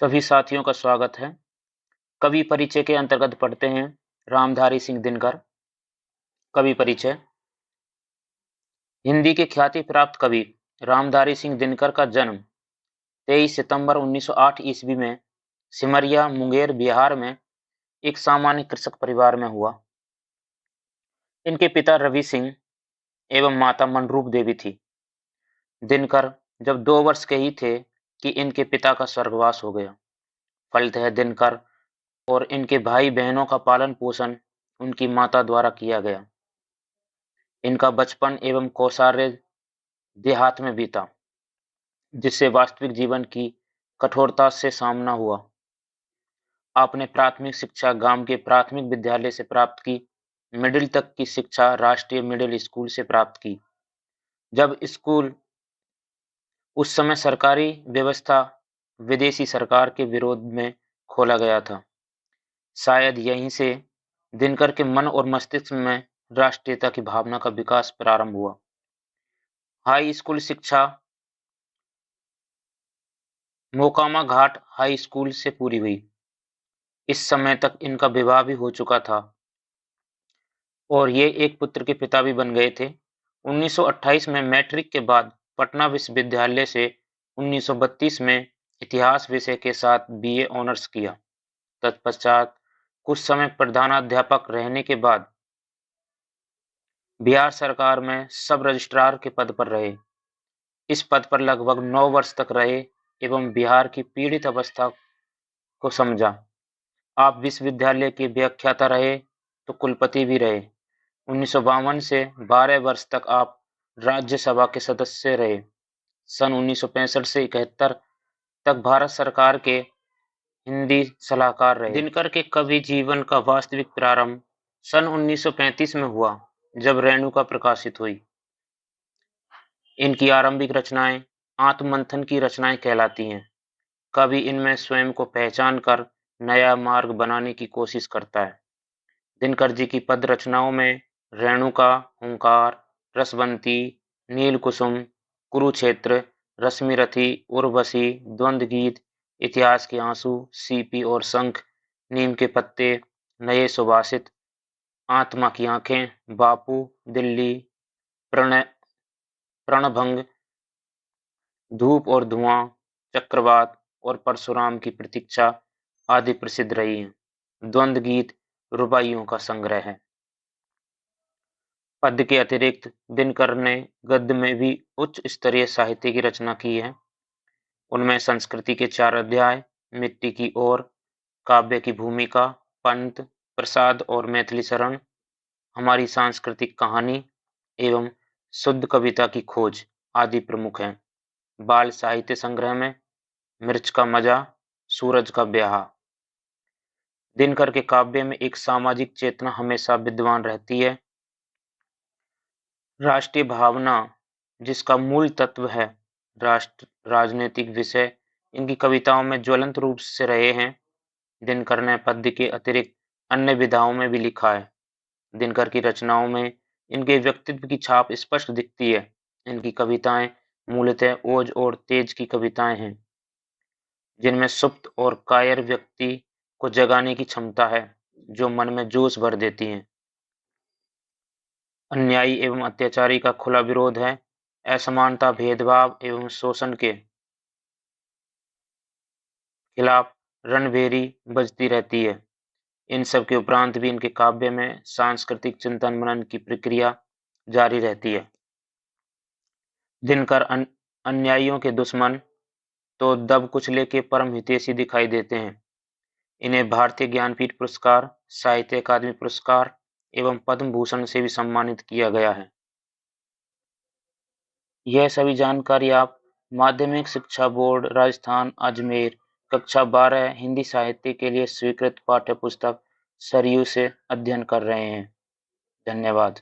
सभी साथियों का स्वागत है। कवि परिचय के अंतर्गत पढ़ते हैं रामधारी सिंह दिनकर। कवि परिचय। हिंदी के ख्याति प्राप्त कवि रामधारी सिंह दिनकर का जन्म 23 सितंबर 1908 ईस्वी में सिमरिया मुंगेर बिहार में एक सामान्य कृषक परिवार में हुआ। इनके पिता रवि सिंह एवं माता मनरूप देवी थी। दिनकर जब 2 वर्ष के ही थे कि इनके पिता का स्वर्गवास हो गया। फलतः दिनकर और इनके भाई बहनों का पालन पोषण उनकी माता द्वारा किया गया। इनका बचपन एवं कौशार्य देहात में बीता, जिससे वास्तविक जीवन की कठोरता से सामना हुआ। आपने प्राथमिक शिक्षा गांव के प्राथमिक विद्यालय से प्राप्त की। मिडिल तक की शिक्षा राष्ट्रीय मिडिल स्कूल से प्राप्त की। जब स्कूल उस समय सरकारी व्यवस्था विदेशी सरकार के विरोध में खोला गया था। शायद यहीं से दिनकर के मन और मस्तिष्क में राष्ट्रीयता की भावना का विकास प्रारंभ हुआ। हाई स्कूल शिक्षा मोकामा घाट हाई स्कूल से पूरी हुई। इस समय तक इनका विवाह भी हो चुका था और ये एक पुत्र के पिता भी बन गए थे। 1928 में मैट्रिक के बाद पटना विश्वविद्यालय से 1932 में इतिहास विषय के साथ बीए ऑनर्स किया। तत्पश्चात कुछ समय प्रधानाध्यापक रहने के बाद बिहार सरकार में सब रजिस्ट्रार के पद पर रहे। इस पद पर लगभग 9 वर्ष तक रहे एवं बिहार की पीड़ित अवस्था को समझा। आप विश्वविद्यालय के व्याख्याता रहे तो कुलपति भी रहे। 1952 से 12 वर्ष तक आप राज्यसभा के सदस्य रहे। सन 1965 से 71 तक भारत सरकार के हिंदी सलाहकार रहे। दिनकर के कवि जीवन का वास्तविक प्रारंभ सन 1935 में हुआ, जब रेणुका प्रकाशित हुई। इनकी आरंभिक रचनाएं आत्ममंथन की रचनाएं कहलाती हैं। कवि इनमें स्वयं को पहचान कर नया मार्ग बनाने की कोशिश करता है। दिनकर जी की पद रचनाओं में रेणुका, हुंकार, रसवंती, नीलकुसुम, कुरुक्षेत्र, रश्मिरथी, उर्वशी, द्वंद्व गीत, इतिहास के आंसू, सीपी और शंख, नीम के पत्ते, नए सुभाषित, आत्मा की आंखें, बापू, दिल्ली, प्रणय प्रणभंग, धूप और धुआं, चक्रवात और परशुराम की प्रतीक्षा आदि प्रसिद्ध रही हैं। द्वंद्व गीत रुबाइयों का संग्रह है। पद्य के अतिरिक्त दिनकर ने गद्य में भी उच्च स्तरीय साहित्य की रचना की है। उनमें संस्कृति के 4 अध्याय, मिट्टी की ओर, काव्य की भूमिका, पंत, प्रसाद और मैथिली शरण, हमारी सांस्कृतिक कहानी एवं शुद्ध कविता की खोज आदि प्रमुख हैं। बाल साहित्य संग्रह में मिर्च का मजा, सूरज का ब्याह। दिनकर के काव्य में एक सामाजिक चेतना हमेशा विद्यमान रहती है। राष्ट्रीय भावना जिसका मूल तत्व है। राष्ट्र राजनीतिक विषय इनकी कविताओं में ज्वलंत रूप से रहे हैं। दिनकर ने पद्य के अतिरिक्त अन्य विधाओं में भी लिखा है। दिनकर की रचनाओं में इनके व्यक्तित्व की छाप स्पष्ट दिखती है। इनकी कविताएं मूलतः ओज और तेज की कविताएं हैं, जिनमें सुप्त और कायर व्यक्ति को जगाने की क्षमता है, जो मन में जोश भर देती हैं। अन्यायी एवं अत्याचारी का खुला विरोध है। असमानता, भेदभाव एवं शोषण के खिलाफ रणभेरी बजती रहती है। इन सब के उपरांत भी इनके काव्य में सांस्कृतिक चिंतन मनन की प्रक्रिया जारी रहती है। दिनकर अन्यायियों के दुश्मन तो दब कुचले के परम हितैषी दिखाई देते हैं। इन्हें भारतीय ज्ञानपीठ पुरस्कार, साहित्य अकादमी पुरस्कार एवं पद्म भूषण से भी सम्मानित किया गया है। यह सभी जानकारी आप माध्यमिक शिक्षा बोर्ड राजस्थान अजमेर कक्षा 12 हिंदी साहित्य के लिए स्वीकृत पाठ्य पुस्तक सरयू से अध्ययन कर रहे हैं। धन्यवाद।